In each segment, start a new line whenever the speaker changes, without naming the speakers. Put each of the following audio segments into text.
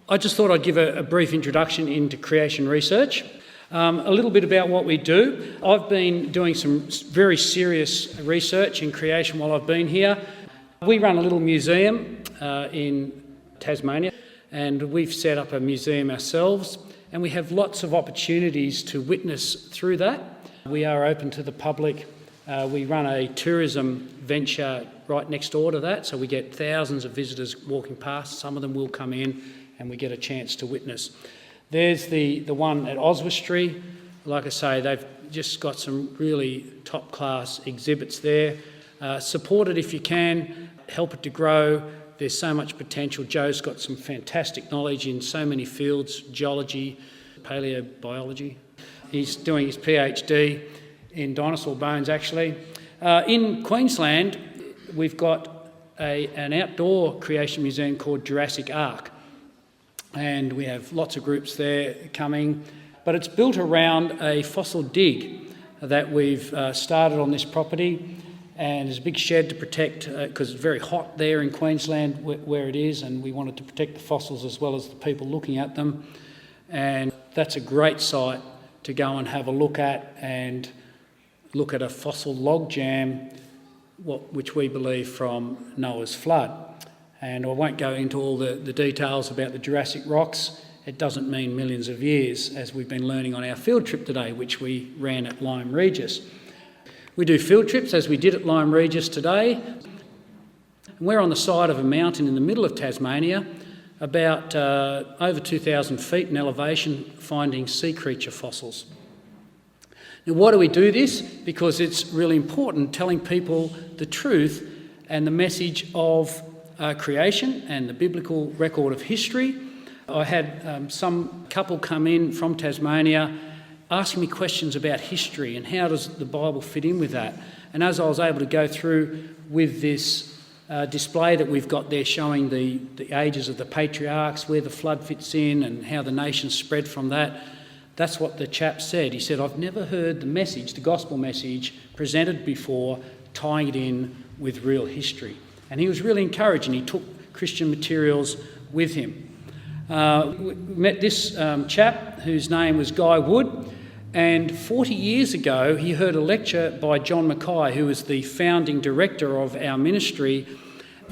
I just thought I'd give a brief introduction into creation research. A little bit about what we do. I've been doing some very serious research in creation while I've been here. We run a little museum in Tasmania, and we've set up a museum ourselves, and we have lots of opportunities to witness through that. We are open to the public. We run a tourism venture right next door to that, so we get thousands of visitors walking past. Some of them will come in and we get a chance to witness. There's the one at Oswestry. Like I say, they've just got some really top-class exhibits there. Support it if you can, help it to grow. There's so much potential. Joe's got some fantastic knowledge in so many fields, geology, paleobiology. He's doing his PhD in dinosaur bones, actually. In Queensland, we've got an outdoor creation museum called Jurassic Ark, and we have lots of groups there coming, but it's built around a fossil dig that we've started on this property, and there's a big shed to protect because it's very hot there in Queensland where it is, and we wanted to protect the fossils as well as the people looking at them. And that's a great site to go and have a look at, and look at a fossil log jam, which we believe from Noah's flood. And I won't go into all the details about the Jurassic rocks. It doesn't mean millions of years, as we've been learning on our field trip today, which we ran at Lyme Regis. We do field trips, as we did at Lyme Regis today. And we're on the side of a mountain in the middle of Tasmania, about over 2,000 feet in elevation, finding sea creature fossils. Now, why do we do this? Because it's really important, telling people the truth and the message of creation and the biblical record of history. I had some couple come in from Tasmania asking me questions about history and how does the Bible fit in with that. And as I was able to go through with this display that we've got there showing the ages of the patriarchs, where the flood fits in and how the nations spread from that, that's what the chap said. He said, I've never heard the message, the gospel message, presented before, tying it in with real history. And he was really encouraged, and he took Christian materials with him. We met this chap whose name was Guy Wood, and 40 years ago he heard a lecture by John Mackay, who was the founding director of our ministry,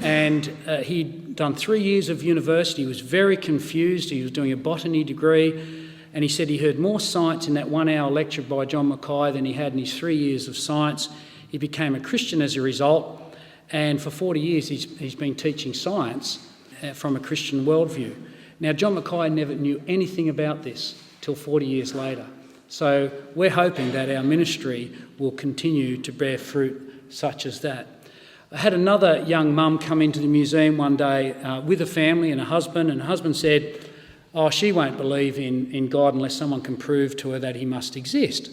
and he'd done 3 years of university. He was very confused. He was doing a botany degree, and he said he heard more science in that 1 hour lecture by John Mackay than he had in his 3 years of science. He became a Christian as a result, and for 40 years he's been teaching science from a Christian worldview. Now, John Mackay never knew anything about this till 40 years later. So we're hoping that our ministry will continue to bear fruit such as that. I had another young mum come into the museum one day with a family and a husband, and the husband said, oh, she won't believe in God unless someone can prove to her that he must exist.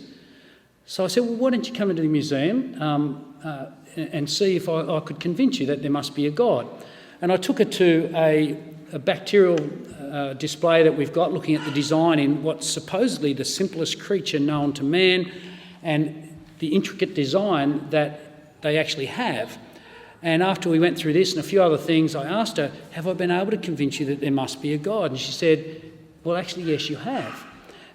So I said, well, why don't you come into the museum and see if I could convince you that there must be a God. And I took her to a bacterial display that we've got, looking at the design in what's supposedly the simplest creature known to man, and the intricate design that they actually have. And after we went through this and a few other things, I asked her, have I been able to convince you that there must be a God? And she said, well, actually, yes, you have.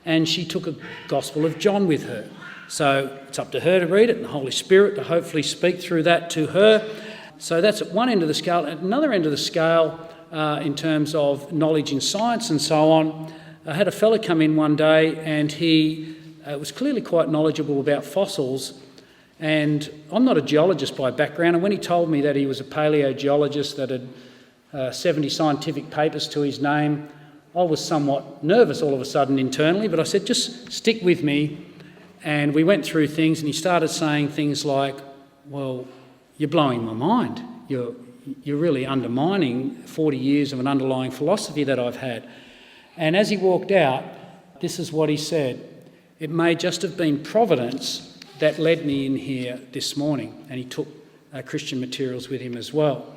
And she took a Gospel of John with her. So it's up to her to read it, and the Holy Spirit to hopefully speak through that to her. So that's at one end of the scale. At another end of the scale, in terms of knowledge in science and so on, I had a fellow come in one day, and he was clearly quite knowledgeable about fossils. And I'm not a geologist by background, and when he told me that he was a paleogeologist that had 70 scientific papers to his name, I was somewhat nervous all of a sudden internally, but I said, just stick with me. And we went through things, and he started saying things like, well, you're blowing my mind. You're really undermining 40 years of an underlying philosophy that I've had. And as he walked out, this is what he said: it may just have been providence that led me in here this morning. And he took Christian materials with him as well.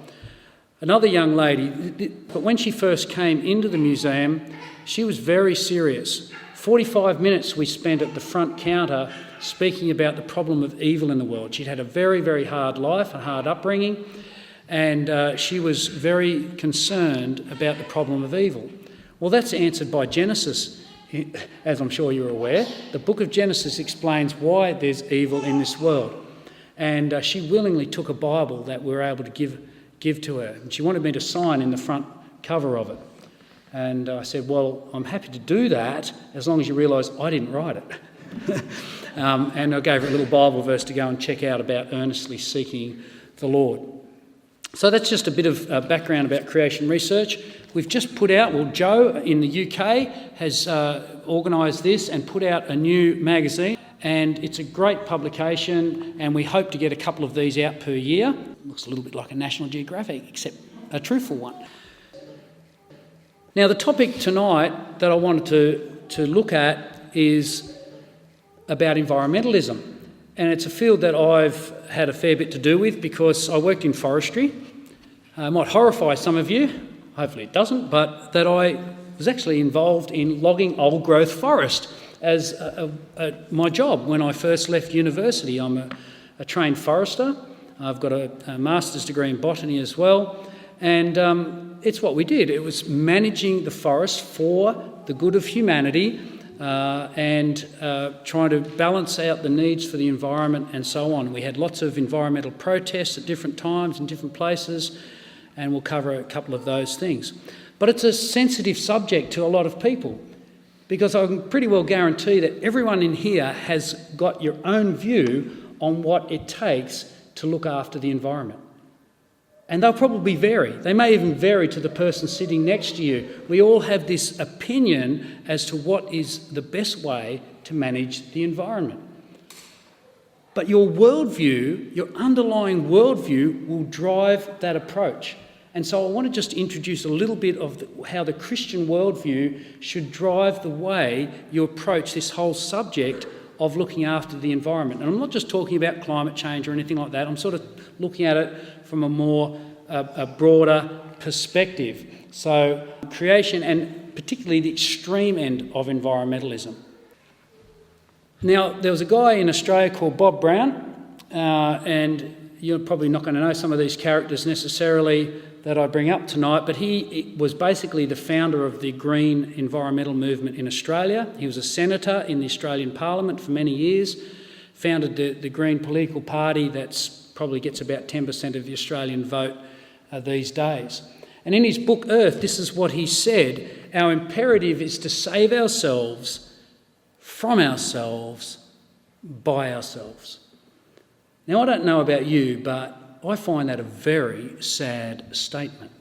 Another young lady, but when she first came into the museum, she was very serious. 45 minutes we spent at the front counter speaking about the problem of evil in the world. She'd had a very, very hard life, a hard upbringing, and she was very concerned about the problem of evil. Well, that's answered by Genesis, as I'm sure you're aware. The book of Genesis explains why there's evil in this world. And she willingly took a Bible that we were able to give to her. And she wanted me to sign in the front cover of it. And I said, well, I'm happy to do that as long as you realise I didn't write it. And I gave her a little Bible verse to go and check out about earnestly seeking the Lord. So that's just a bit of background about creation research. We've just put out, well, Joe in the UK has organised this and put out a new magazine, and it's a great publication, and we hope to get a couple of these out per year. Looks a little bit like a National Geographic, except a truthful one. Now, the topic tonight that I wanted to look at is about environmentalism, and it's a field that I've had a fair bit to do with because I worked in forestry. It might horrify some of you, hopefully it doesn't, but that I was actually involved in logging old growth forest as my job when I first left university. I'm a trained forester. I've got a master's degree in botany as well, and it's what we did. It was managing the forest for the good of humanity and trying to balance out the needs for the environment and so on. We had lots of environmental protests at different times in different places, and we'll cover a couple of those things. But it's a sensitive subject to a lot of people, because I can pretty well guarantee that everyone in here has got your own view on what it takes to look after the environment. And they'll probably vary. They may even vary to the person sitting next to you. We all have this opinion as to what is the best way to manage the environment. But your worldview, your underlying worldview, will drive that approach. And so I want to just introduce a little bit of how the Christian worldview should drive the way you approach this whole subject of looking after the environment. And I'm not just talking about climate change or anything like that. I'm sort of looking at it from a more a broader perspective. So creation, and particularly the extreme end of environmentalism. Now, there was a guy in Australia called Bob Brown, and you're probably not going to know some of these characters necessarily that I bring up tonight, but he was basically the founder of the green environmental movement in Australia. He was a senator in the Australian Parliament for many years, founded the Green political party that's probably gets about 10% of the Australian vote these days. And in his book Earth, this is what he said: our imperative is to save ourselves from ourselves by ourselves. Now, I don't know about you, but I find that a very sad statement.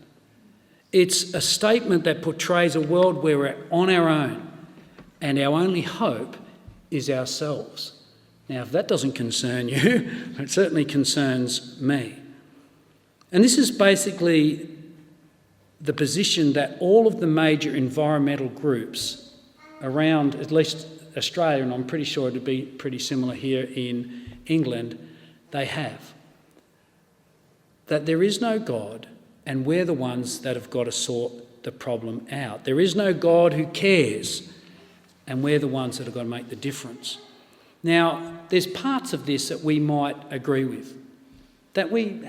It's a statement that portrays a world where we're on our own and our only hope is ourselves. Now, if that doesn't concern you, it certainly concerns me. And this is basically the position that all of the major environmental groups around, at least Australia, and I'm pretty sure it'd be pretty similar here in England, they have. That there is no God, and we're the ones that have got to sort the problem out. There is no God who cares, and we're the ones that have got to make the difference. Now, there's parts of this that we might agree with, that we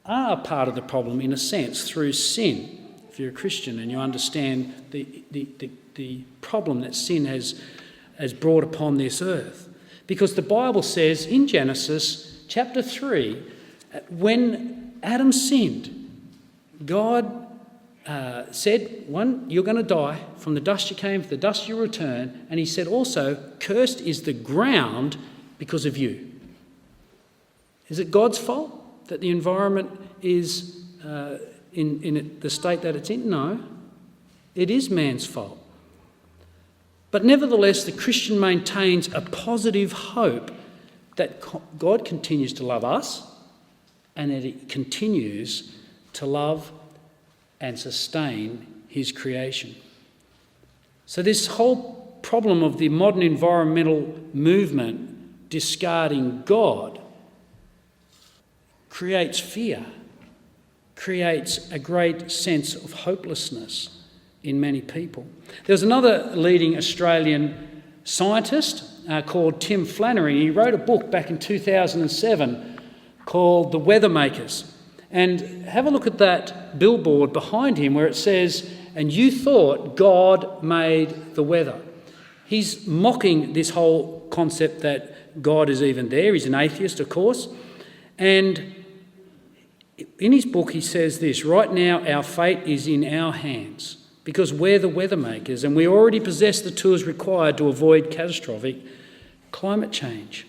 are part of the problem in a sense through sin. If you're a Christian and you understand the problem that sin has brought upon this earth. Because the Bible says in Genesis chapter 3, when Adam sinned, God said, one, you're going to die. From the dust you came, to the dust you return. And he said also, cursed is the ground because of you. Is it God's fault that the environment is in the state that it's in? No, it is man's fault. But nevertheless, the Christian maintains a positive hope that God continues to love us and that he continues to love and sustain his creation. So this whole problem of the modern environmental movement discarding God creates fear, creates a great sense of hopelessness in many people. There's another leading Australian scientist called Tim Flannery. He wrote a book back in 2007 called The Weather Makers. And have a look at that billboard behind him where it says, and you thought God made the weather. He's mocking this whole concept that God is even there. He's an atheist, of course. And in his book he says this: right now our fate is in our hands because we're the weather makers and we already possess the tools required to avoid catastrophic climate change.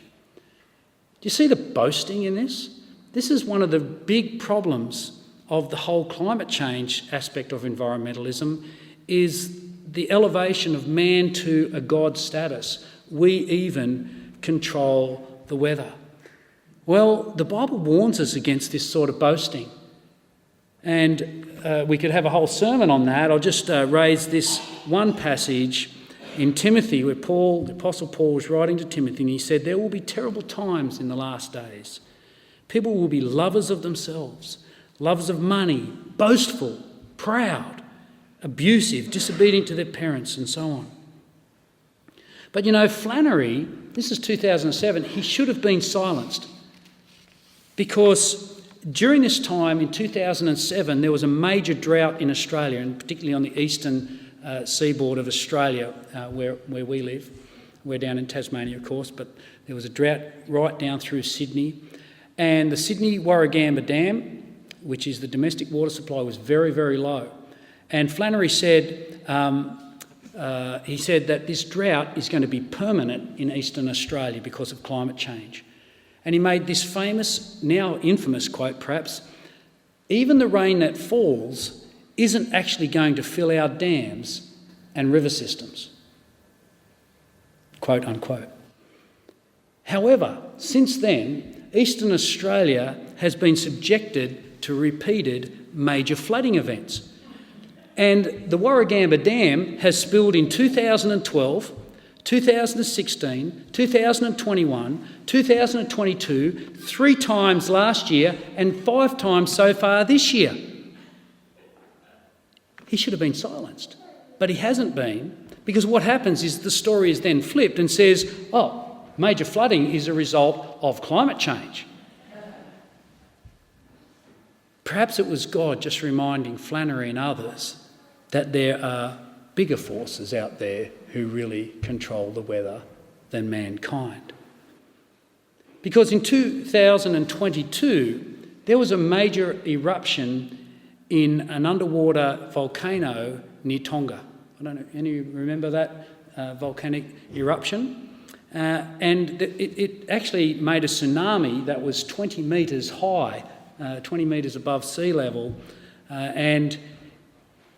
Do you see the boasting in this? This is one of the big problems of the whole climate change aspect of environmentalism, is the elevation of man to a God status. We even control the weather. Well, the Bible warns us against this sort of boasting. And we could have a whole sermon on that. I'll just raise this one passage in Timothy where the Apostle Paul was writing to Timothy, and he said, there will be terrible times in the last days. People will be lovers of themselves, lovers of money, boastful, proud, abusive, disobedient to their parents, and so on. But you know, Flannery, this is 2007, he should have been silenced, because during this time in 2007 there was a major drought in Australia, and particularly on the eastern seaboard of Australia where we live. We're down in Tasmania, of course, but there was a drought right down through Sydney. And the Sydney-Warragamba Dam, which is the domestic water supply, was very, very low. And Flannery said, he said that this drought is going to be permanent in eastern Australia because of climate change. And he made this famous, now infamous quote perhaps: even the rain that falls isn't actually going to fill our dams and river systems, quote unquote. However, since then, eastern Australia has been subjected to repeated major flooding events. And the Warragamba Dam has spilled in 2012, 2016, 2021, 2022, 3 times last year, and 5 times so far this year. He should have been silenced, but he hasn't been, because what happens is the story is then flipped and says, oh, major flooding is a result of climate change. Perhaps it was God just reminding Flannery and others that there are bigger forces out there who really control the weather than mankind. Because in 2022, there was a major eruption in an underwater volcano near Tonga. I don't know, any of you remember that volcanic eruption? And it actually made a tsunami that was 20 metres high, 20 metres above sea level, and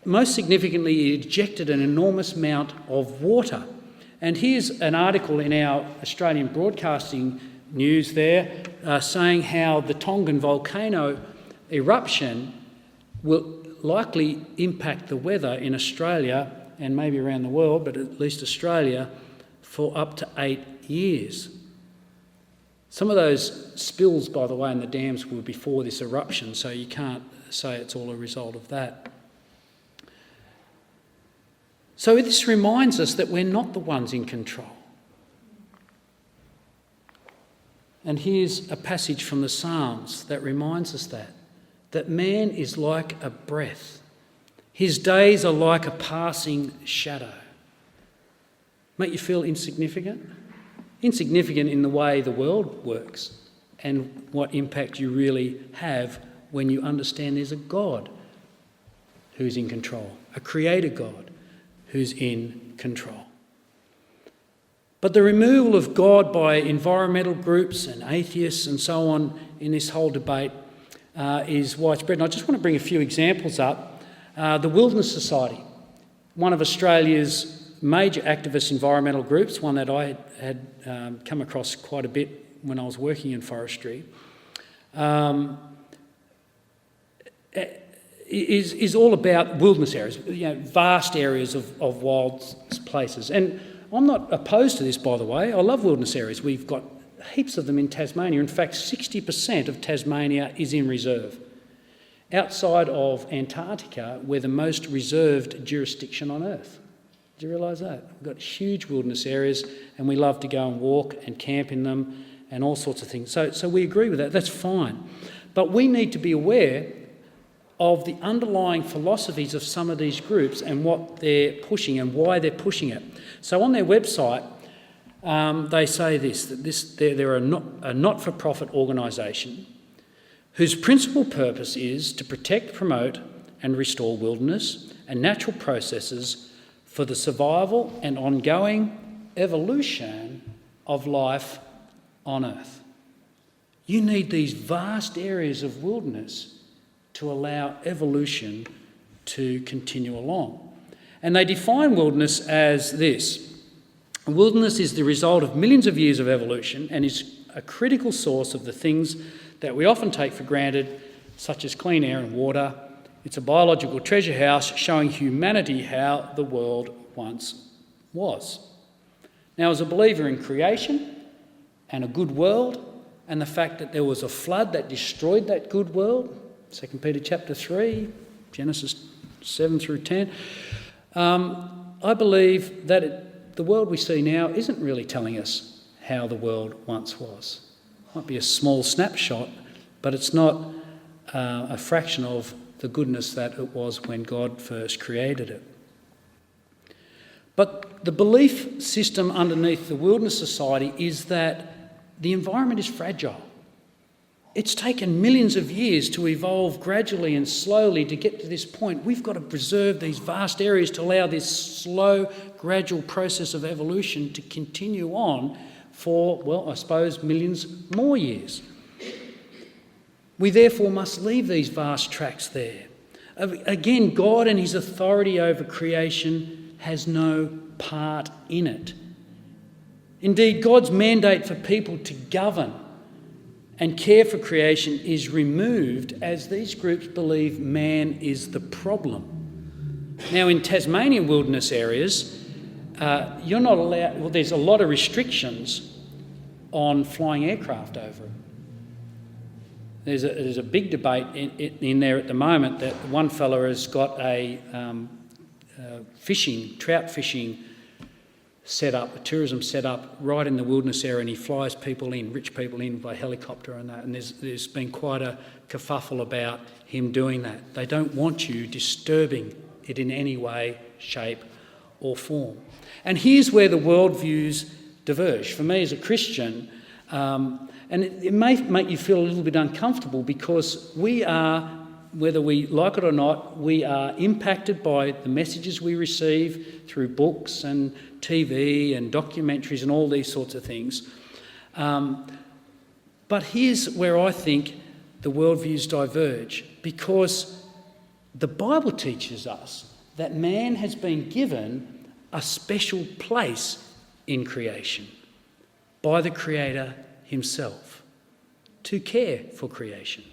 most significantly, it ejected an enormous amount of water. And here's an article in our Australian Broadcasting News there saying how the Tongan volcano eruption will likely impact the weather in Australia and maybe around the world, but at least Australia, for up to 8 years. Some of those spills, by the way, in the dams were before this eruption, so you can't say it's all a result of that. So this reminds us that we're not the ones in control. And here's a passage from the Psalms that reminds us that man is like a breath. His days are like a passing shadow. Make you feel insignificant? Insignificant in the way the world works and what impact you really have when you understand there's a God who's in control, a creator God who's in control. But the removal of God by environmental groups and atheists and so on in this whole debate is widespread. And I just want to bring a few examples up. The Wilderness Society, one of Australia's major activist environmental groups, one that I had come across quite a bit when I was working in forestry, is all about wilderness areas, vast areas of wild places. And I'm not opposed to this, by the way. I love wilderness areas. We've got heaps of them in Tasmania. In fact, 60% of Tasmania is in reserve. Outside of Antarctica, we're the most reserved jurisdiction on Earth. Do you realise that? We've got huge wilderness areas and we love to go and walk and camp in them and all sorts of things. So we agree with that. That's fine. But we need to be aware of the underlying philosophies of some of these groups and what they're pushing and why they're pushing it. So on their website, they say that they're a not-for-profit organisation whose principal purpose is to protect, promote and restore wilderness and natural processes for the survival and ongoing evolution of life on Earth. You need these vast areas of wilderness to allow evolution to continue along. And they define wilderness as this. Wilderness is the result of millions of years of evolution and is a critical source of the things that we often take for granted, such as clean air and water. It's a biological treasure house showing humanity how the world once was. Now, as a believer in creation and a good world, and the fact that there was a flood that destroyed that good world, 2 Peter chapter 3, Genesis 7 through 10, I believe that the world we see now isn't really telling us how the world once was. It might be a small snapshot, but it's not a fraction of the goodness that it was when God first created it. But the belief system underneath the wilderness society is that the environment is fragile. It's taken millions of years to evolve gradually and slowly to get to this point. We've got to preserve these vast areas to allow this slow, gradual process of evolution to continue on for, well, I suppose, millions more years. We therefore must leave these vast tracts there. Again, God and his authority over creation has no part in it. Indeed, God's mandate for people to govern and care for creation is removed as these groups believe man is the problem. Now, in Tasmanian wilderness areas, you're not allowed, well, there's a lot of restrictions on flying aircraft over it. There's a big debate in there at the moment that one fella has got a trout fishing set up, a tourism set up right in the wilderness area, and he flies people in, rich people in by helicopter and that, and there's been quite a kerfuffle about him doing that. They don't want you disturbing it in any way, shape or form. And here's where the worldviews diverge. For me as a Christian, and it may make you feel a little bit uncomfortable because we are, whether we like it or not, we are impacted by the messages we receive through books and TV and documentaries and all these sorts of things. But here's where I think the worldviews diverge, because the Bible teaches us that man has been given a special place in creation by the Creator himself to care for creation.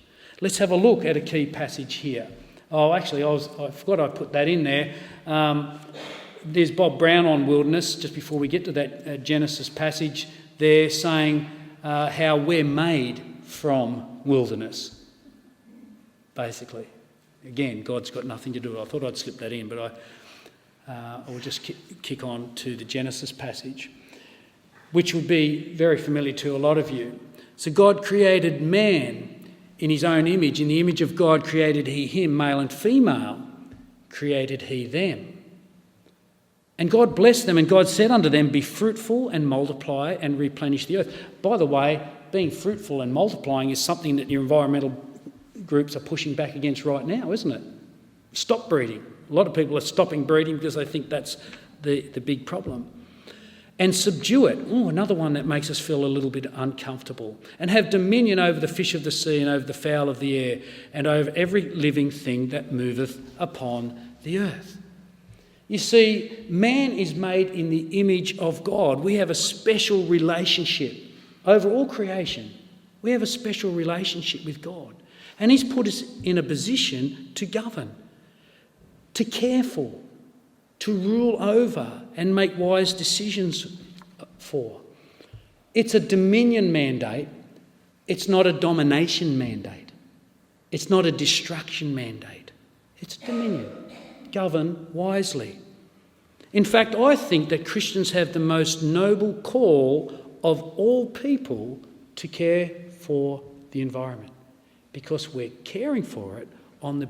Let's have a look at a key passage here. Oh, actually, I forgot I put that in there. There's Bob Brown on wilderness, just before we get to that Genesis passage. They're saying how we're made from wilderness, basically. Again, God's got nothing to do with it. I thought I'd slip that in, but I will just kick on to the Genesis passage, which would be very familiar to a lot of you. So God created man in his own image. In the image of God created he him, male and female created he them. And God blessed them, and God said unto them, be fruitful and multiply and replenish the earth. By the way, being fruitful and multiplying is something that your environmental groups are pushing back against right now, isn't it? Stop breeding. A lot of people are stopping breeding because they think that's the big problem. And subdue it. Oh, another one that makes us feel a little bit uncomfortable. And have dominion over the fish of the sea and over the fowl of the air and over every living thing that moveth upon the earth. You see, man is made in the image of God. We have a special relationship over all creation. We have a special relationship with God. And he's put us in a position to govern, to care for, to rule over and make wise decisions for. It's a dominion mandate. It's not a domination mandate. It's not a destruction mandate. It's dominion. Govern wisely. In fact, I think that Christians have the most noble call of all people to care for the environment, because we're caring for it on the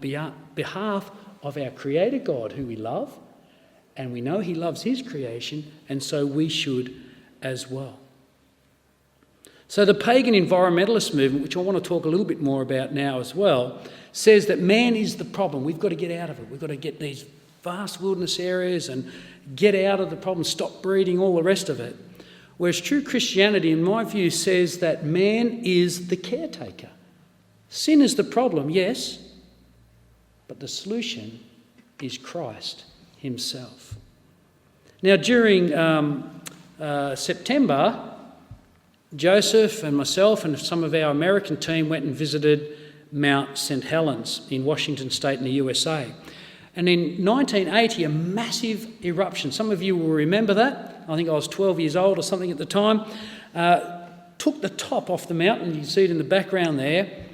behalf of our Creator God, who we love, and we know he loves his creation, and so we should as well. So the pagan environmentalist movement, which I want to talk a little bit more about now as well, says that man is the problem. We've got to get out of it. We've got to get these vast wilderness areas and get out of the problem, stop breeding, all the rest of it. Whereas true Christianity, in my view, says that man is the caretaker. Sin is the problem, yes, but the solution is Christ himself. Now, during September, Joseph and myself and some of our American team went and visited Mount St. Helens in Washington State in the USA. And in 1980, a massive eruption, some of you will remember that, I think I was 12 years old or something at the time, took the top off the mountain, you can see it in the background there,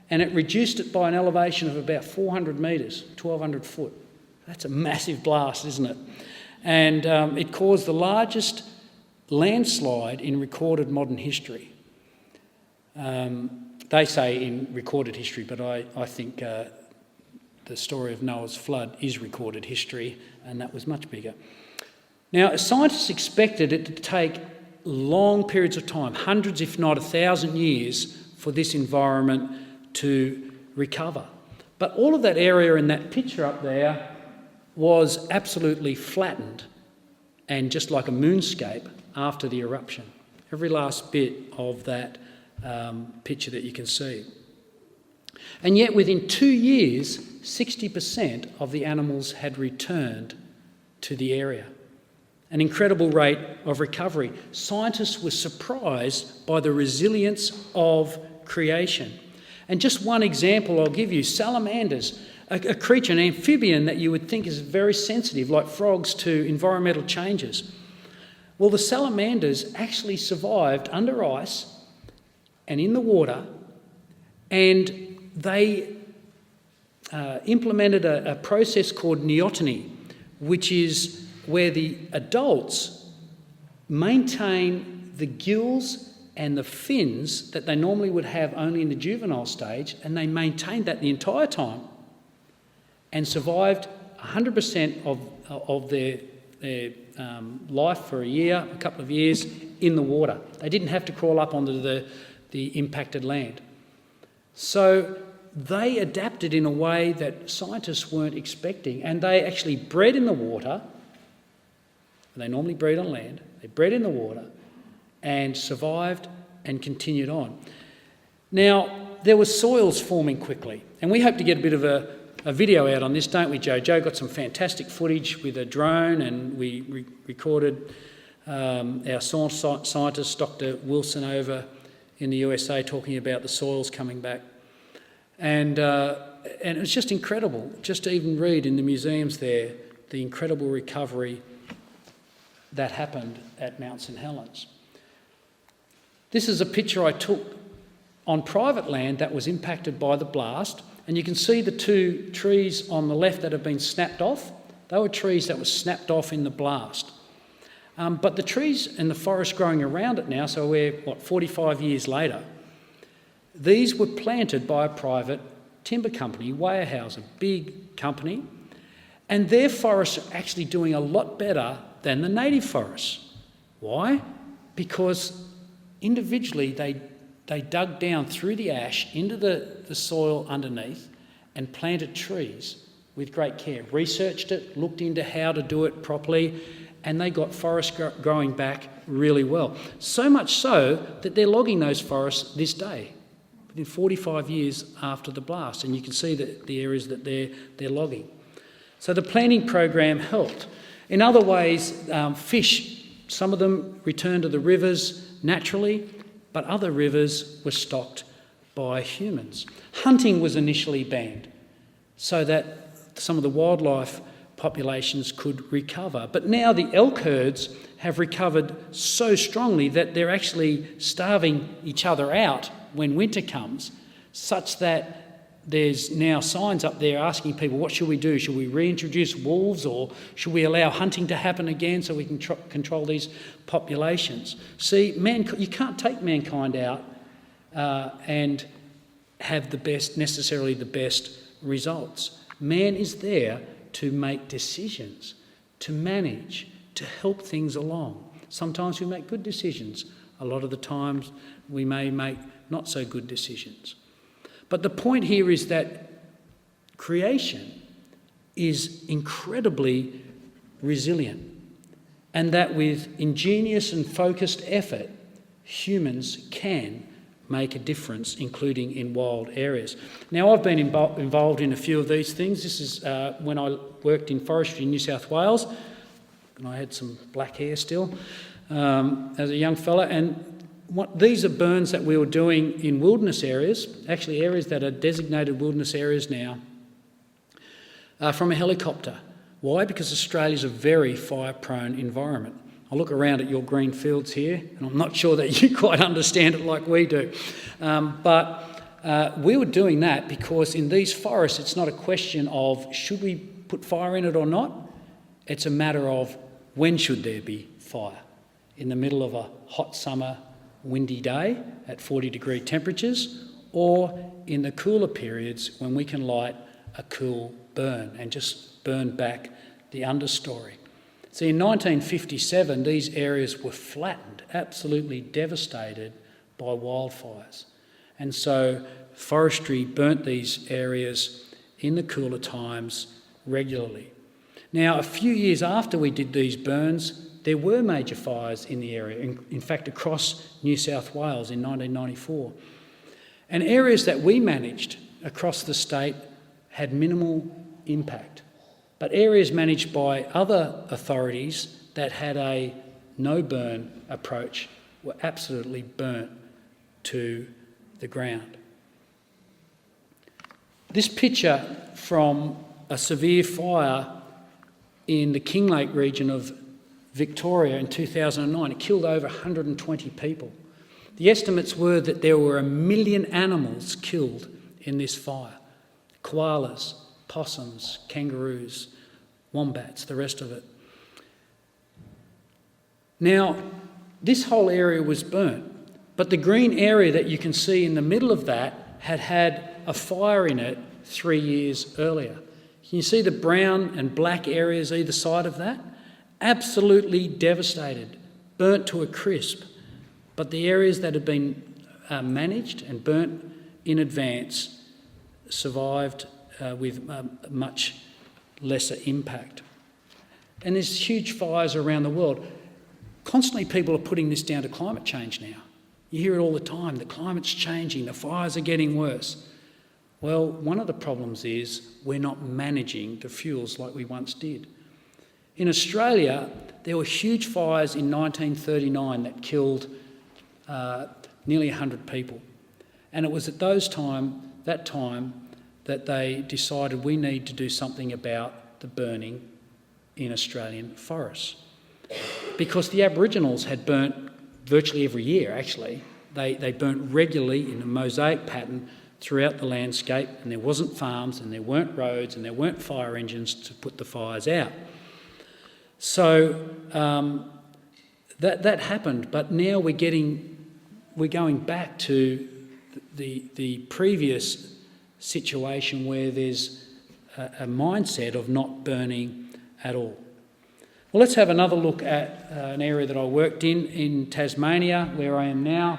and it reduced it by an elevation of about 400 metres, 1,200 foot. That's a massive blast, isn't it? And it caused the largest landslide in recorded modern history. They say in recorded history, but I think the story of Noah's flood is recorded history, and that was much bigger. Now, scientists expected it to take long periods of time, hundreds if not 1,000 years, for this environment to recover. But all of that area in that picture up there was absolutely flattened and just like a moonscape after the eruption. Every last bit of that picture that you can see. And yet within 2 years, 60% of the animals had returned to the area. An incredible rate of recovery. Scientists were surprised by the resilience of creation. And just one example I'll give you, salamanders, a creature, an amphibian that you would think is very sensitive, like frogs, to environmental changes. Well, the salamanders actually survived under ice and in the water, and they implemented a process called neoteny, which is where the adults maintain the gills and the fins that they normally would have only in the juvenile stage, and they maintained that the entire time and survived 100% of their life for a year, a couple of years, in the water. They didn't have to crawl up onto the impacted land. So they adapted in a way that scientists weren't expecting, and they actually bred in the water. They normally breed on land. They bred in the water and survived and continued on. Now, there were soils forming quickly, and we hope to get a bit of a video out on this, don't we, Joe? Joe got some fantastic footage with a drone, and we recorded our scientist, Dr. Wilson, over in the USA talking about the soils coming back. And it was just incredible, just to even read in the museums there, the incredible recovery that happened at Mount St. Helens. This is a picture I took on private land that was impacted by the blast, and you can see the two trees on the left that have been snapped off. They were trees that were snapped off in the blast. But the trees and the forest growing around it now, so we're, 45 years later, these were planted by a private timber company, Weyerhaeuser, a big company, and their forests are actually doing a lot better than the native forests. Why? Because individually they dug down through the ash into the soil underneath and planted trees with great care, researched it, looked into how to do it properly, and they got forests growing back really well. So much so that they're logging those forests this day, within 45 years after the blast, and you can see the areas that they're logging. So the planting program helped. In other ways, fish, some of them returned to the rivers naturally, but other rivers were stocked by humans. Hunting was initially banned so that some of the wildlife populations could recover. But now the elk herds have recovered so strongly that they're actually starving each other out when winter comes, such that there's now signs up there asking people, what should we do? Should we reintroduce wolves, or should we allow hunting to happen again so we can control these populations? See, you can't take mankind out and have necessarily the best results. Man is there to make decisions, to manage, to help things along. Sometimes we make good decisions. A lot of the times we may make not so good decisions. But the point here is that creation is incredibly resilient, and that with ingenious and focused effort, humans can make a difference, including in wild areas. Now, I've been involved in a few of these things. This is when I worked in forestry in New South Wales, and I had some black hair still as a young fella. And these are burns that we were doing in wilderness areas, actually areas that are designated wilderness areas now, from a helicopter. Why? Because Australia's a very fire-prone environment. I look around at your green fields here, and I'm not sure that you quite understand it like we do. But we were doing that because in these forests, it's not a question of should we put fire in it or not. It's a matter of when should there be fire. In the middle of a hot summer, windy day at 40-degree temperatures, or in the cooler periods when we can light a cool burn and just burn back the understory. See, in 1957, these areas were flattened, absolutely devastated by wildfires. And so forestry burnt these areas in the cooler times regularly. Now, a few years after we did these burns, there were major fires in the area, in fact across New South Wales in 1994. And areas that we managed across the state had minimal impact. But areas managed by other authorities that had a no-burn approach were absolutely burnt to the ground. This picture from a severe fire in the Kinglake region of Victoria in 2009, it killed over 120 people. The estimates were that there were 1 million animals killed in this fire. Koalas, possums, kangaroos, wombats, the rest of it. Now, this whole area was burnt, but the green area that you can see in the middle of that had had a fire in it 3 years earlier. Can you see the brown and black areas either side of that? Absolutely devastated, burnt to a crisp. But the areas that had been managed and burnt in advance survived with much lesser impact. And there's huge fires around the world. Constantly people are putting this down to climate change now. You hear it all the time, the climate's changing, the fires are getting worse. Well, one of the problems is we're not managing the fuels like we once did. In Australia, there were huge fires in 1939 that killed nearly 100 people. And it was at that time that they decided we need to do something about the burning in Australian forests. Because the Aboriginals had burnt virtually every year, actually. They burnt regularly in a mosaic pattern throughout the landscape, and there wasn't farms and there weren't roads and there weren't fire engines to put the fires out. So that happened, but now we're going back to the previous situation where there's a mindset of not burning at all. Well, let's have another look at an area that I worked in Tasmania, where I am now.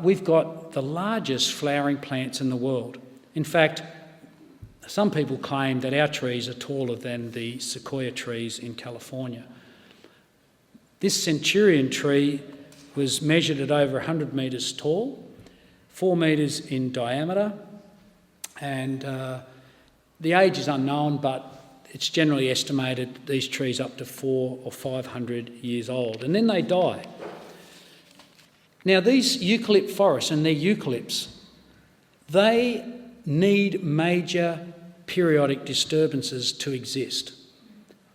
We've got the largest flowering plants in the world. In fact, some people claim that our trees are taller than the sequoia trees in California. This centurion tree was measured at over 100 metres tall, 4 metres in diameter, and the age is unknown, but it's generally estimated these trees up to 400 or 500 years old, and then they die. Now, these eucalypt forests, and they're eucalypts, they need major periodic disturbances to exist.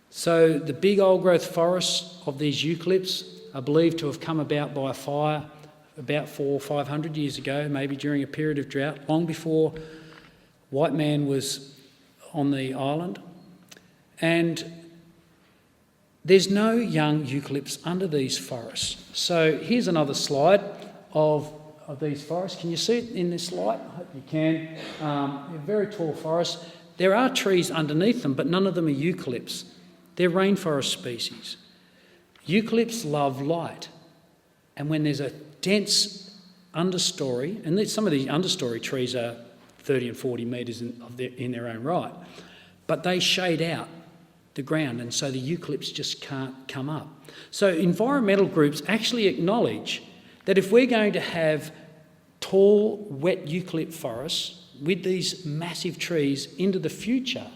So the big old growth forests of these eucalypts are believed to have come about by a fire about 400 or 500 years ago, maybe during a period of drought, long before white man was on the island. And there's no young eucalypts under these forests. So here's another slide of of these forests. Can you see it in this light? I hope you can. They're very tall forests. There are trees underneath them, but none of them are eucalypts. They're rainforest species. Eucalypts love light. And when there's a dense understory, and some of these understory trees are 30 and 40 metres in their own right, but they shade out the ground, and so the eucalypts just can't come up. So environmental groups actually acknowledge that if we're going to have tall, wet eucalypt forests with these massive trees into the future,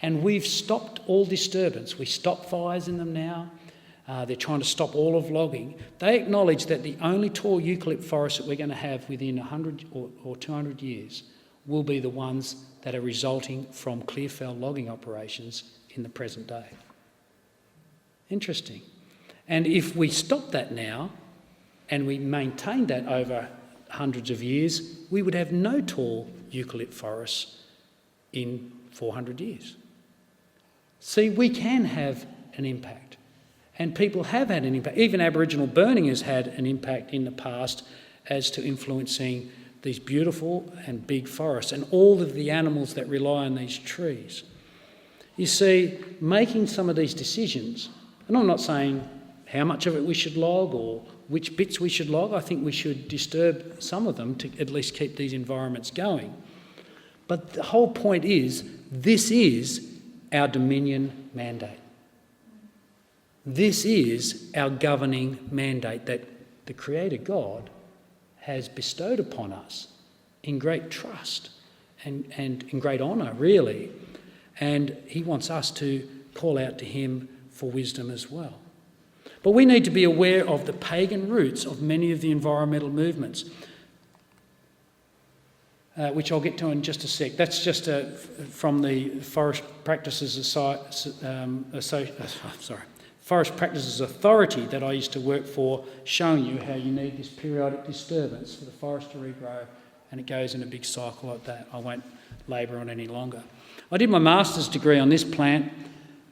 and we've stopped all disturbance, we stop fires in them now, they're trying to stop all of logging, they acknowledge that the only tall eucalypt forests that we're going to have within 100 or 200 years will be the ones that are resulting from clear fell logging operations in the present day. Interesting. And if we stop that now and we maintain that over hundreds of years, we would have no tall eucalypt forests in 400 years. See, we can have an impact, and people have had an impact. Even Aboriginal burning has had an impact in the past as to influencing these beautiful and big forests and all of the animals that rely on these trees. You see, making some of these decisions, and I'm not saying how much of it we should log or which bits we should log. I think we should disturb some of them to at least keep these environments going. But the whole point is, this is our dominion mandate. This is our governing mandate that the Creator God has bestowed upon us in great trust and in great honour, really. And he wants us to call out to him for wisdom as well. But we need to be aware of the pagan roots of many of the environmental movements, which I'll get to in just a sec. That's just from the Forest Practices Forest Practices Authority that I used to work for, showing you how you need this periodic disturbance for the forest to regrow, and it goes in a big cycle like that. I won't labour on any longer. I did my master's degree on this plant,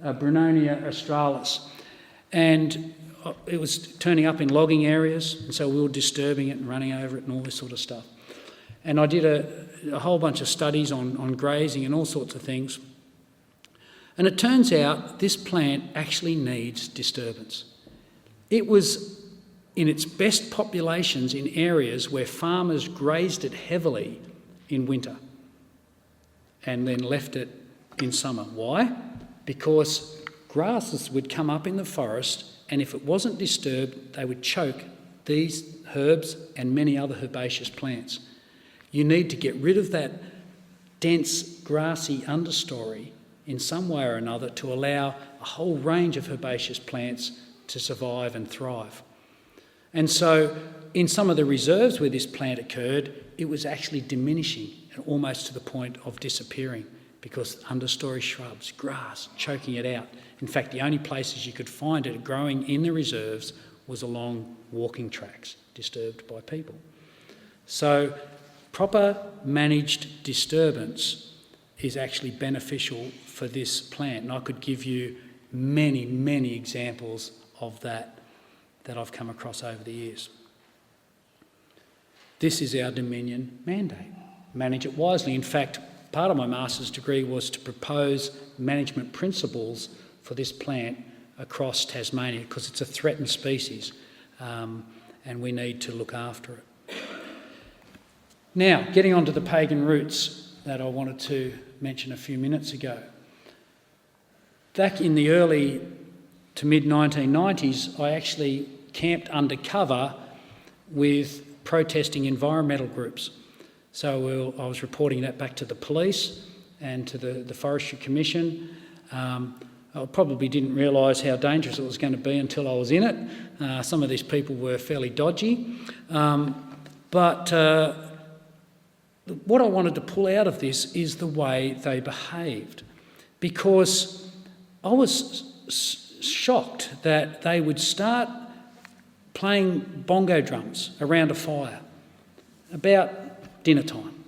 Brunonia australis, and it was turning up in logging areas, and so we were disturbing it and running over it and all this sort of stuff. And I did a whole bunch of studies on grazing and all sorts of things. And it turns out this plant actually needs disturbance. It was in its best populations in areas where farmers grazed it heavily in winter and then left it in summer. Why? Because grasses would come up in the forest, and if it wasn't disturbed, they would choke these herbs and many other herbaceous plants. You need to get rid of that dense, grassy understory in some way or another to allow a whole range of herbaceous plants to survive and thrive. And so in some of the reserves where this plant occurred, it was actually diminishing and almost to the point of disappearing because understory shrubs, grass, choking it out. In fact, the only places you could find it growing in the reserves was along walking tracks disturbed by people. So proper managed disturbance is actually beneficial for this plant. And I could give you many, many examples of that I've come across over the years. This is our Dominion mandate. Manage it wisely. In fact, part of my master's degree was to propose management principles for this plant across Tasmania because it's a threatened species and we need to look after it. Now, getting on to the pagan roots that I wanted to mention a few minutes ago. Back in the early to mid-1990s, I actually camped undercover with protesting environmental groups. So I was reporting that back to the police and to the Forestry Commission. I probably didn't realise how dangerous it was going to be until I was in it. Some of these people were fairly dodgy. But what I wanted to pull out of this is the way they behaved, because I was shocked that they would start playing bongo drums around a fire about dinner time.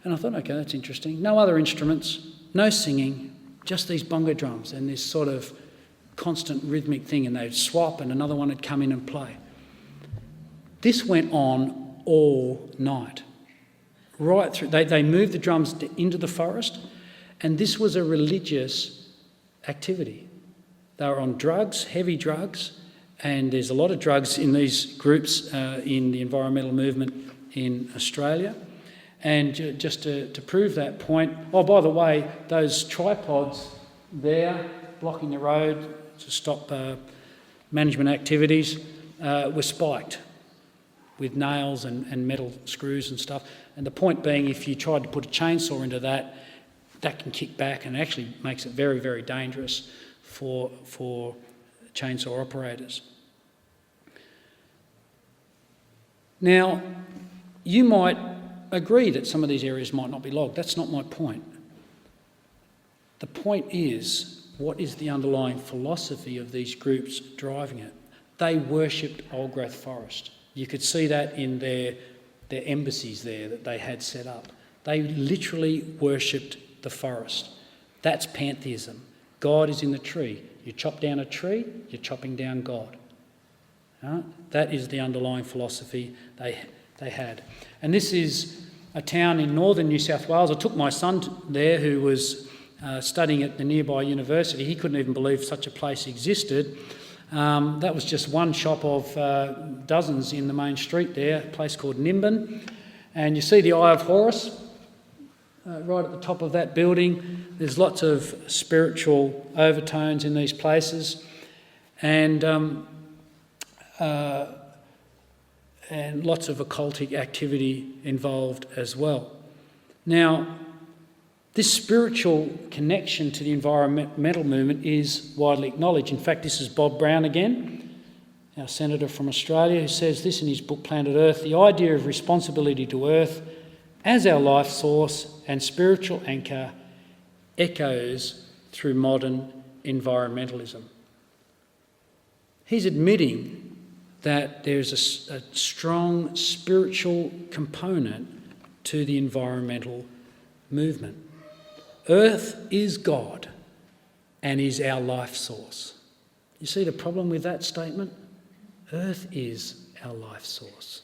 And I thought, okay, that's interesting. No other instruments, no singing, just these bongo drums and this sort of constant rhythmic thing, and they'd swap and another one would come in and play. This went on all night, right through. They moved the drums into the forest, and this was a religious activity. They were on drugs, heavy drugs, and there's a lot of drugs in these groups in the environmental movement in Australia. And just to prove that point, oh, by the way, those tripods there blocking the road to stop management activities were spiked with nails and metal screws and stuff. And the point being, if you tried to put a chainsaw into that, that can kick back and actually makes it very, very dangerous for chainsaw operators. Now, you might agree that some of these areas might not be logged. That's not my point. The point is, what is the underlying philosophy of these groups driving it? They worshipped old-growth forest. You could see that in their embassies there that they had set up. They literally worshipped the forest. That's pantheism. God is in the tree. You chop down a tree, you're chopping down God. That is the underlying philosophy they had. And this is a town in northern New South Wales. I took my son there who was studying at the nearby university. He couldn't even believe such a place existed. That was just one shop of dozens in the main street there, a place called Nimbin. And you see the Eye of Horus right at the top of that building. There's lots of spiritual overtones in these places. And lots of occultic activity involved as well. Now, this spiritual connection to the environmental movement is widely acknowledged. In fact, this is Bob Brown again, our senator from Australia, who says this in his book Planet Earth: the idea of responsibility to Earth as our life source and spiritual anchor echoes through modern environmentalism. He's admitting that there's a strong spiritual component to the environmental movement. Earth is God and is our life source. You see the problem with that statement? Earth is our life source.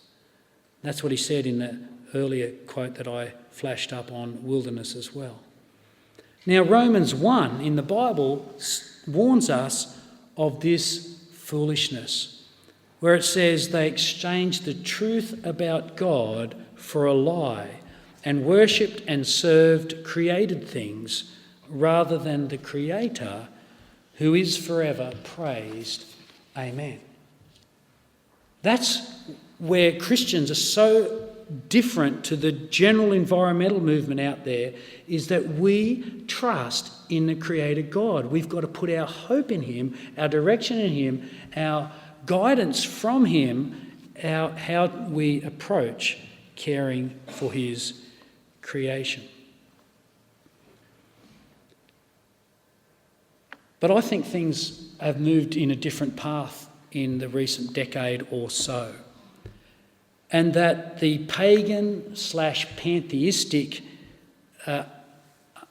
That's what he said in the earlier quote that I flashed up on wilderness as well. Now, Romans 1 in the Bible warns us of this foolishness, where it says they exchanged the truth about God for a lie and worshipped and served created things rather than the Creator, who is forever praised. Amen. That's where Christians are so different to the general environmental movement out there, is that we trust in the Creator God. We've got to put our hope in Him, our direction in Him, our guidance from Him, how we approach caring for His creation. But I think things have moved in a different path in the recent decade or so, and that the pagan/pantheistic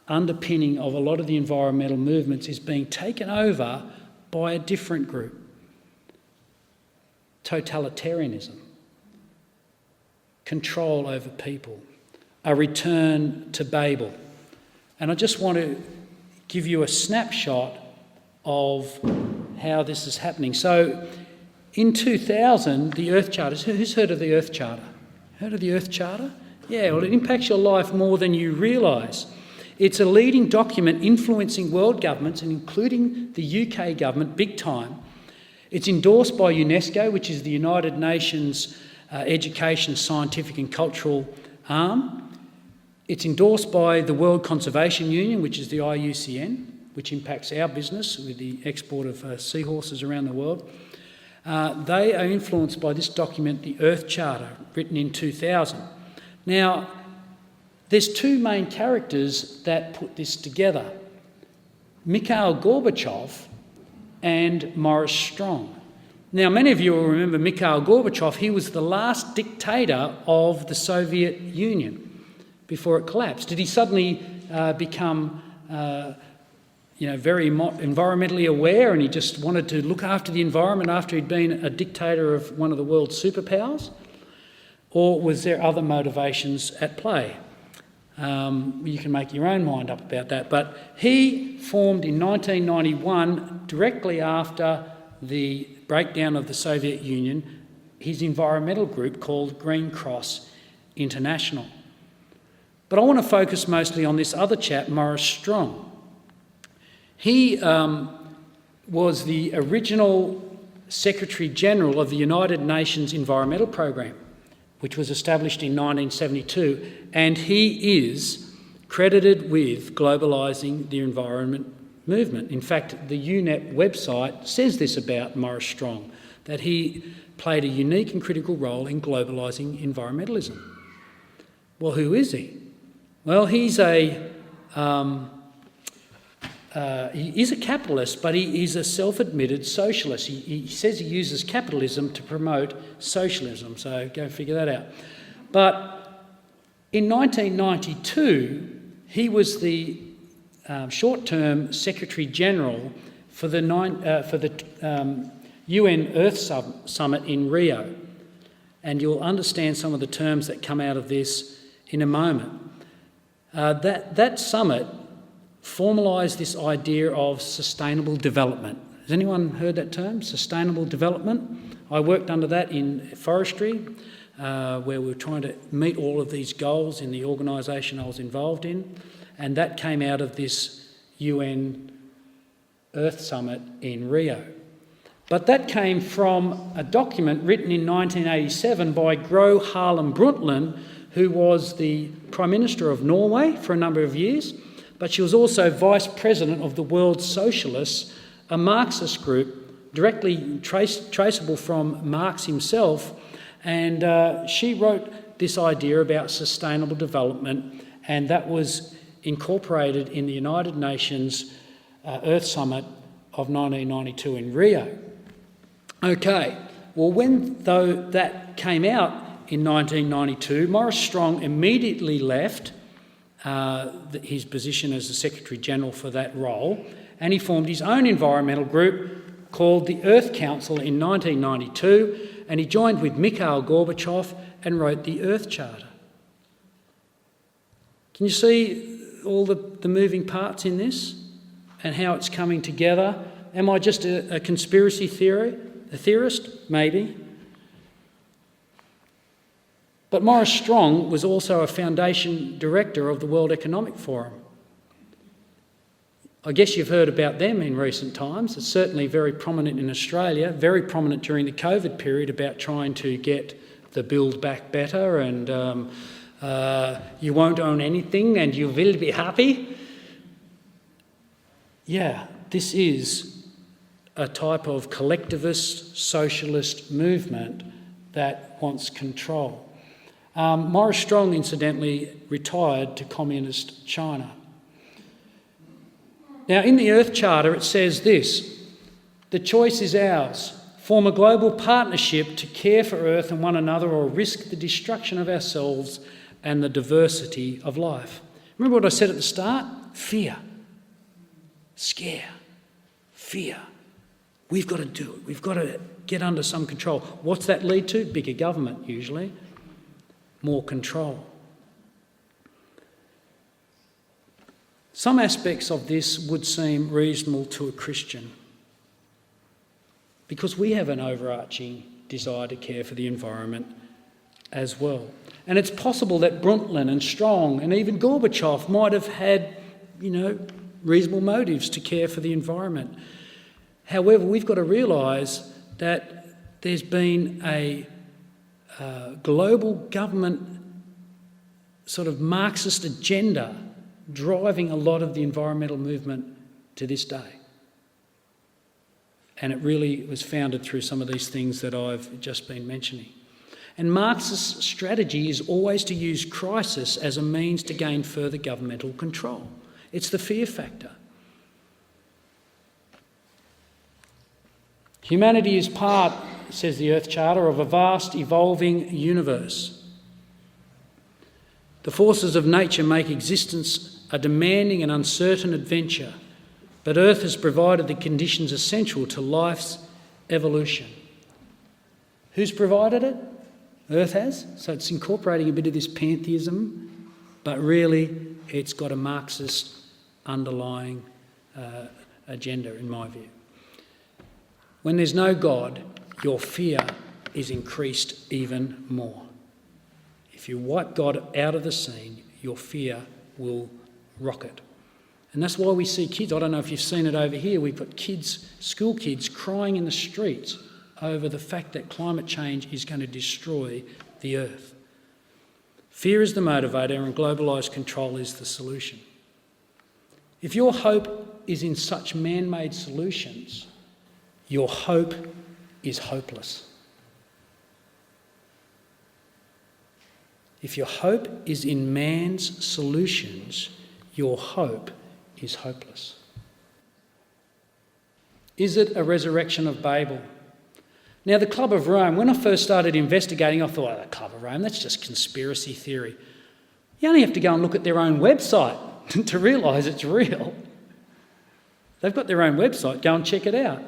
underpinning of a lot of the environmental movements is being taken over by a different group: totalitarianism, control over people, a return to Babel. And I just want to give you a snapshot of how this is happening. So in 2000, the Earth Charter, who's heard of the Earth Charter? Heard of the Earth Charter? Yeah, well, it impacts your life more than you realise. It's a leading document influencing world governments, and including the UK government, big time. It's endorsed by UNESCO, which is the United Nations education, scientific and cultural arm. It's endorsed by the World Conservation Union, which is the IUCN, which impacts our business with the export of seahorses around the world. They are influenced by this document, the Earth Charter, written in 2000. Now, there's two main characters that put this together: Mikhail Gorbachev and Maurice Strong. Now, many of you will remember Mikhail Gorbachev. He was the last dictator of the Soviet Union before it collapsed. Did he suddenly become very environmentally aware, and he just wanted to look after the environment after he'd been a dictator of one of the world's superpowers? Or was there other motivations at play? You can make your own mind up about that. But he formed in 1991, directly after the breakdown of the Soviet Union, his environmental group called Green Cross International. But I want to focus mostly on this other chap, Maurice Strong. He was the original Secretary General of the United Nations Environmental Programme, which was established in 1972, and he is credited with globalising the environment movement. In fact, the UNEP website says this about Maurice Strong, that he played a unique and critical role in globalising environmentalism. Well, who is he? Well, he is a capitalist, but he is a self-admitted socialist. He says he uses capitalism to promote socialism, so go figure that out. But in 1992, he was the short-term Secretary General for the UN Earth Summit in Rio, and you'll understand some of the terms that come out of this in a moment. That summit formalised this idea of sustainable development. Has anyone heard that term, sustainable development? I worked under that in forestry, where we were trying to meet all of these goals in the organisation I was involved in, and that came out of this UN Earth Summit in Rio. But that came from a document written in 1987 by Gro Harlem Brundtland, who was the Prime Minister of Norway for a number of years, but she was also Vice President of the World Socialists, a Marxist group directly traceable from Marx himself, and she wrote this idea about sustainable development, and that was incorporated in the United Nations Earth Summit of 1992 in Rio. Okay, well, when though that came out in 1992, Maurice Strong immediately left his position as the Secretary General for that role, and he formed his own environmental group called the Earth Council in 1992, and he joined with Mikhail Gorbachev and wrote the Earth Charter. Can you see all the moving parts in this and how it's coming together? Am I just a conspiracy theorist? Maybe. But Maurice Strong was also a foundation director of the World Economic Forum. I guess you've heard about them in recent times. It's certainly very prominent in Australia, very prominent during the COVID period about trying to get the Build Back Better and you won't own anything and you will be happy. Yeah, this is a type of collectivist socialist movement that wants control. Maurice Strong, incidentally, retired to communist China. Now, in the Earth Charter, it says this: the choice is ours. Form a global partnership to care for Earth and one another, or risk the destruction of ourselves and the diversity of life. Remember what I said at the start? Fear. Scare. Fear. We've got to do it. We've got to get under some control. What's that lead to? Bigger government, usually. More control. Some aspects of this would seem reasonable to a Christian because we have an overarching desire to care for the environment as well. And it's possible that Brundtland and Strong and even Gorbachev might have had, reasonable motives to care for the environment. However, we've got to realise that there's been a global government sort of Marxist agenda driving a lot of the environmental movement to this day. And it really was founded through some of these things that I've just been mentioning. And Marxist strategy is always to use crisis as a means to gain further governmental control. It's the fear factor. Humanity is part, says the Earth Charter, of a vast evolving universe. The forces of nature make existence a demanding and uncertain adventure but Earth has provided the conditions essential to life's evolution. Who's provided it? Earth has. So it's incorporating a bit of this pantheism, but really it's got a Marxist underlying agenda, in my view. When there's no God, your fear is increased even more. If you wipe God out of the scene, your fear will rocket. And that's why we see kids, I don't know if you've seen it over here, we've got kids, school kids crying in the streets over the fact that climate change is going to destroy the earth. Fear is the motivator and globalised control is the solution. If your hope is in such man-made solutions, your hope is hopeless. If your hope is in man's solutions, your hope is hopeless. Is it a resurrection of Babel? Now, the Club of Rome, when I first started investigating, I thought, the Club of Rome, that's just conspiracy theory. You only have to go and look at their own website to realise it's real. They've got their own website, go and check it out.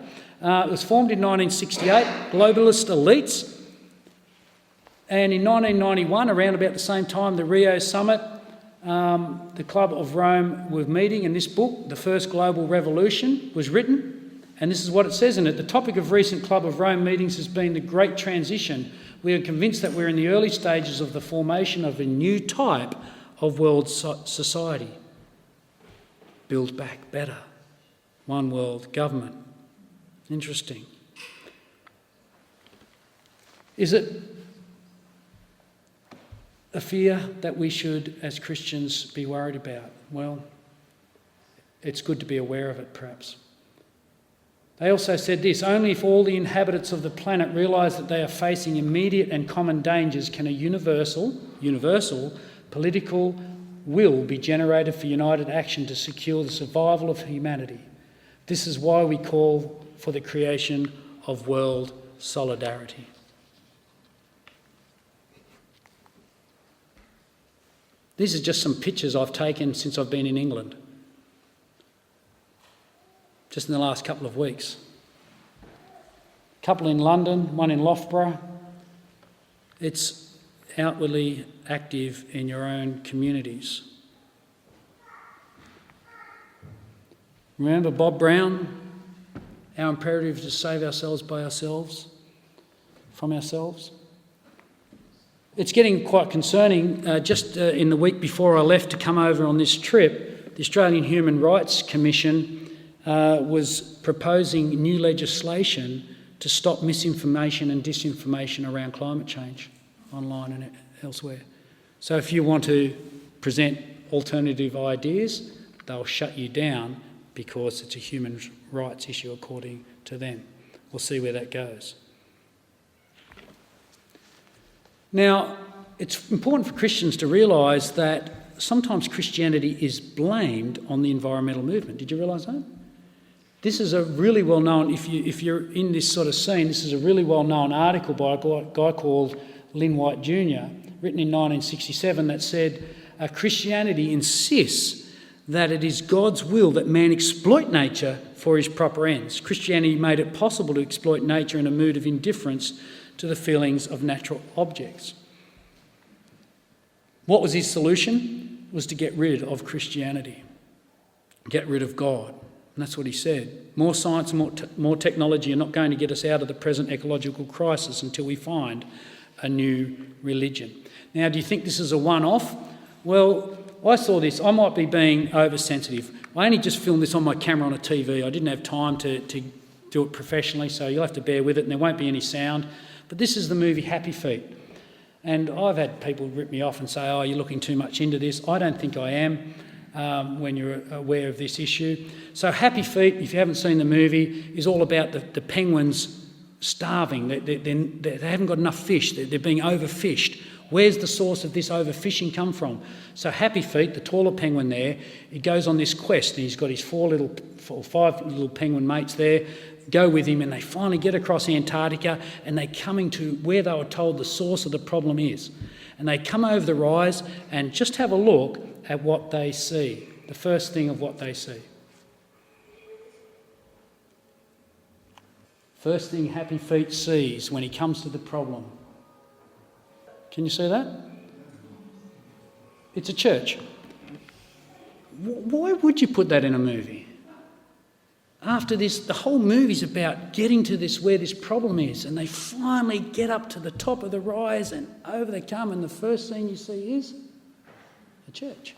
It was formed in 1968, globalist elites. And in 1991, around about the same time, the Rio Summit, the Club of Rome were meeting, and this book, The First Global Revolution, was written. And this is what it says in it. The topic of recent Club of Rome meetings has been the Great Transition. We are convinced that we're in the early stages of the formation of a new type of world society. Build back better. One world government. Interesting. Is it a fear that we should, as Christians, be worried about? Well, it's good to be aware of it, perhaps. They also said this: only if all the inhabitants of the planet realise that they are facing immediate and common dangers can a universal political will be generated for united action to secure the survival of humanity. This is why we call for the creation of world solidarity. These are just some pictures I've taken since I've been in England, just in the last couple of weeks. A couple in London, one in Loughborough. It's outwardly active in your own communities. Remember Bob Brown? Our imperative is to save ourselves by ourselves, from ourselves. It's getting quite concerning. Just in the week before I left to come over on this trip, the Australian Human Rights Commission was proposing new legislation to stop misinformation and disinformation around climate change online and elsewhere. So if you want to present alternative ideas, they'll shut you down because it's a human rights issue according to them. We'll see where that goes. Now, it's important for Christians to realise that sometimes Christianity is blamed on the environmental movement. Did you realise that? This is a really well-known, if you're in this sort of scene, this is a really well-known article by a guy called Lynn White Jr., written in 1967, that said, Christianity insists that it is God's will that man exploit nature for his proper ends. Christianity made it possible to exploit nature in a mood of indifference to the feelings of natural objects. What was his solution? It was to get rid of Christianity, get rid of God. And that's what he said. More science, more technology are not going to get us out of the present ecological crisis until we find a new religion. Now, do you think this is a one-off? Well, I saw this. I might be being oversensitive. I only just filmed this on my camera on a TV. I didn't have time to do it professionally, so you'll have to bear with it, and there won't be any sound. But this is the movie Happy Feet. And I've had people rip me off and say, oh, you're looking too much into this. I don't think I am. When you're aware of this issue. So Happy Feet, if you haven't seen the movie, is all about the penguins starving. They haven't got enough fish. They're being overfished. Where's the source of this overfishing come from? So Happy Feet, the taller penguin there, he goes on this quest, and he's got his five little penguin mates there, go with him, and they finally get across Antarctica, and they're coming to where they were told the source of the problem is. And they come over the rise and just have a look at what they see, the first thing of what they see. First thing Happy Feet sees when he comes to the problem. Can you see that? It's a church. Why would you put that in a movie? After this, the whole movie's about getting to this, where this problem is, and they finally get up to the top of the rise and over they come, and the first thing you see is a church.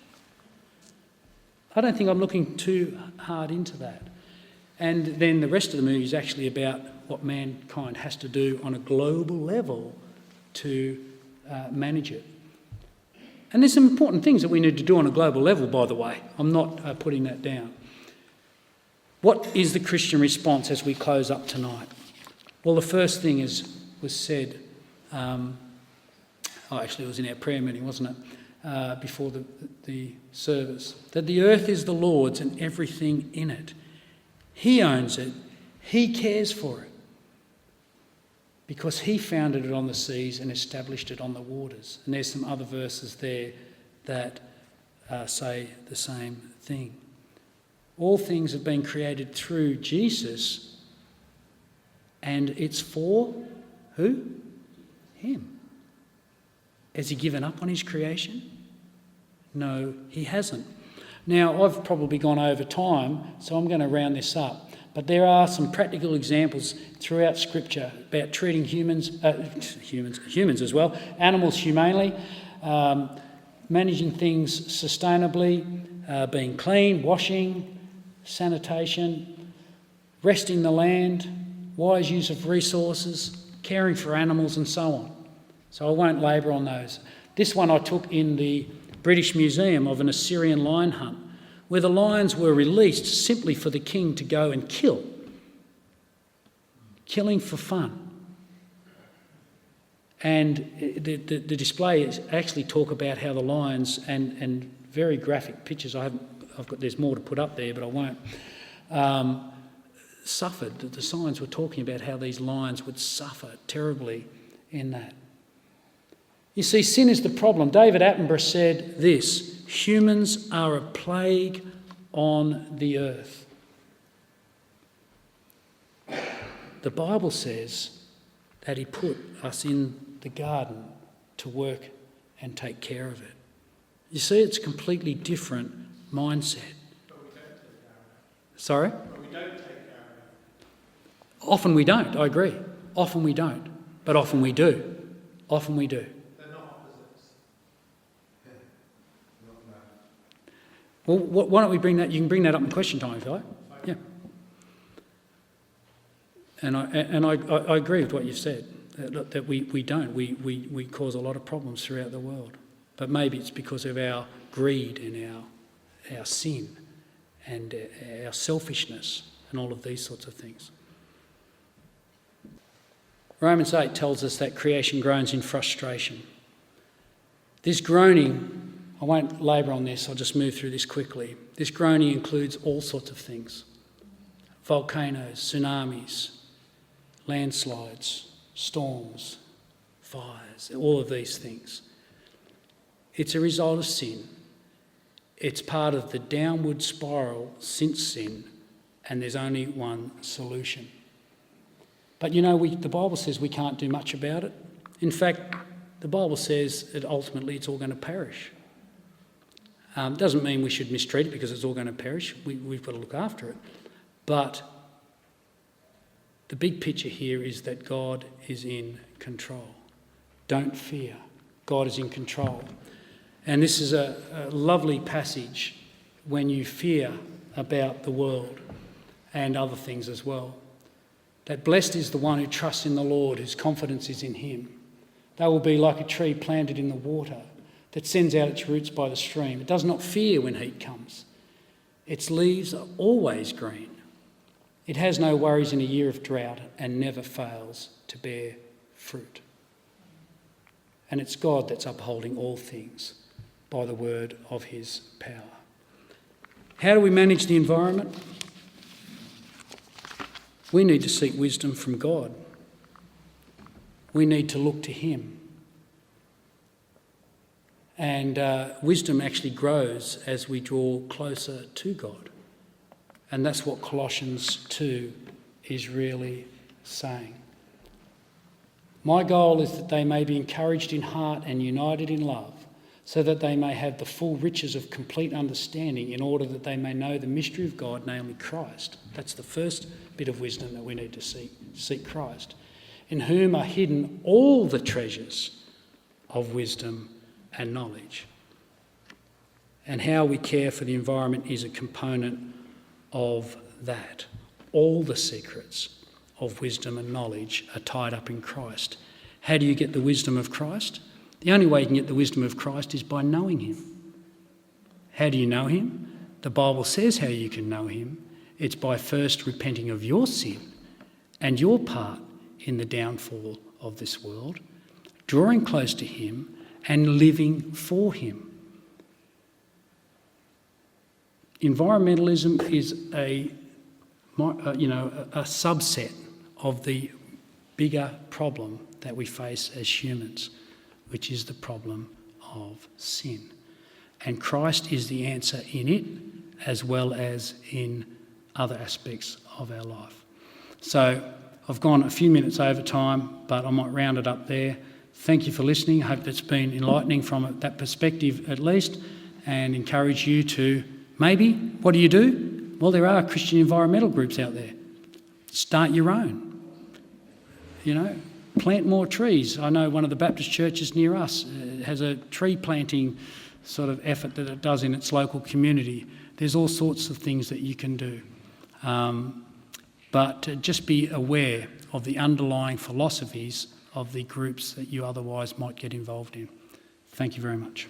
I don't think I'm looking too hard into that. And then the rest of the movie is actually about what mankind has to do on a global level to manage it. And there's some important things that we need to do on a global level, by the way. I'm not putting that down. What is the Christian response as we close up tonight? Well, the first thing was said, actually it was in our prayer meeting, wasn't it, before the service, that the earth is the Lord's and everything in it. He owns it, he cares for it, because he founded it on the seas and established it on the waters. And there's some other verses there that say the same thing. All things have been created through Jesus, and it's for who? Him. Has he given up on his creation? No, he hasn't. Now, I've probably gone over time, so I'm going to round this up. But there are some practical examples throughout Scripture about treating humans as well, animals humanely, managing things sustainably, being clean, washing, sanitation, resting the land, wise use of resources, caring for animals and so on. So I won't labour on those. This one I took in the British Museum of an Assyrian lion hunt, where the lions were released simply for the king to go and kill. Killing for fun. And the displays actually talk about how the lions, and very graphic pictures, there's more to put up there, but I won't, suffered. The signs were talking about how these lions would suffer terribly in that. You see, sin is the problem. David Attenborough said this: humans are a plague on the earth. The Bible says that he put us in the garden to work and take care of it. You see, it's a completely different mindset.
But we don't take care of it.
Sorry?
But we don't take care of it.
Often we don't, I agree. Often we don't, but often we do. Often we do.
They're not opposites.
Well, why don't we bring that? You can bring that up in question time if you like. Yeah. And I agree with what you've said, that we don't. We cause a lot of problems throughout the world. But maybe it's because of our greed and our sin and our selfishness and all of these sorts of things. Romans 8 tells us that creation groans in frustration. This groaning, I won't labour on this, I'll just move through this quickly. This groaning includes all sorts of things. Volcanoes, tsunamis, landslides, storms, fires, all of these things. It's a result of sin. It's part of the downward spiral since sin, and there's only one solution. But you know, the Bible says we can't do much about it. In fact, the Bible says that ultimately it's all going to perish. Doesn't mean we should mistreat it because it's all going to perish. We've got to look after it. But the big picture here is that God is in control. Don't fear. God is in control. And this is a lovely passage when you fear about the world and other things as well. That blessed is the one who trusts in the Lord, whose confidence is in him. They will be like a tree planted in the water that sends out its roots by the stream. It does not fear when heat comes. Its leaves are always green. It has no worries in a year of drought and never fails to bear fruit. And it's God that's upholding all things by the word of his power. How do we manage the environment? We need to seek wisdom from God. We need to look to him. And wisdom actually grows as we draw closer to God. And that's what Colossians 2 is really saying. My goal is that they may be encouraged in heart and united in love, so that they may have the full riches of complete understanding, in order that they may know the mystery of God, namely Christ. That's the first bit of wisdom that we need to seek Christ, in whom are hidden all the treasures of wisdom and knowledge. And how we care for the environment is a component of that. All the secrets of wisdom and knowledge are tied up in Christ. How do you get the wisdom of Christ? The only way you can get the wisdom of Christ is by knowing him. How do you know him? The Bible says how you can know him. It's by first repenting of your sin and your part in the downfall of this world, drawing close to him and living for him. Environmentalism is a subset of the bigger problem that we face as humans, which is the problem of sin. And Christ is the answer in it, as well as in other aspects of our life. So I've gone a few minutes over time, but I might round it up there. Thank you for listening. I hope that's been enlightening from that perspective at least, and encourage you to maybe, what do? Well, there are Christian environmental groups out there. Start your own. Plant more trees. I know one of the Baptist churches near us has a tree planting sort of effort that it does in its local community. There's all sorts of things that you can do. But just be aware of the underlying philosophies of the groups that you otherwise might get involved in. Thank you very much.